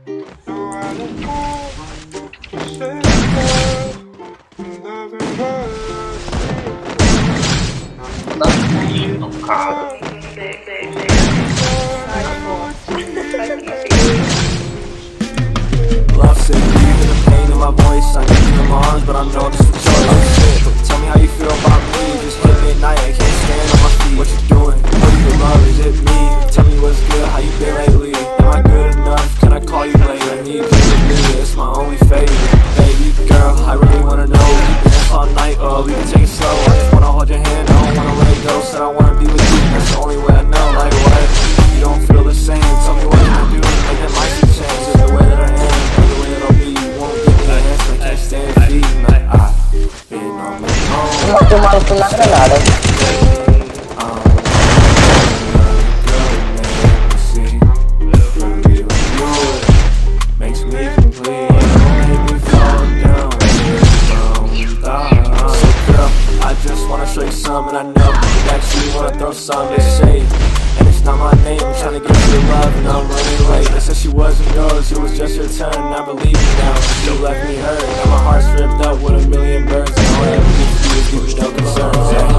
No, I don't want to say the love and Love sick, even the pain in my voice. I need you in my arms, but I know this is a choice. Tell me how you feel about me. Just hit me at night, I can't stand on my feet. What you doing? What do you love? Is it me? Tell me what's good, how you been lately? Am I good enough? Can I call you later? I need you with me, it's my only favorite. Baby girl, I really wanna know. We can dance all night, or we can take it slow. I just wanna hold your hand, I don't wanna let it go. Said I wanna be with you, that's the only way I know. Like what? You don't feel the same. Tell me what can I do to make that mindset change. Just the way that I am, the way that I'll be. You won't give me an answer, I can't stand feeding. Like been on my own. Uma filmada na granada. Makes me complete. Make me fall down. So girl, I just wanna show you something. I know that you wanna throw something to shade. And it's not my name, I'm trying to get you to love, and I'm running late. They said she wasn't yours, it was just your turn, and I believe you now. She left me hurt, now my heart's ripped up with a million burns, and all I ever need to do is give you no concerns.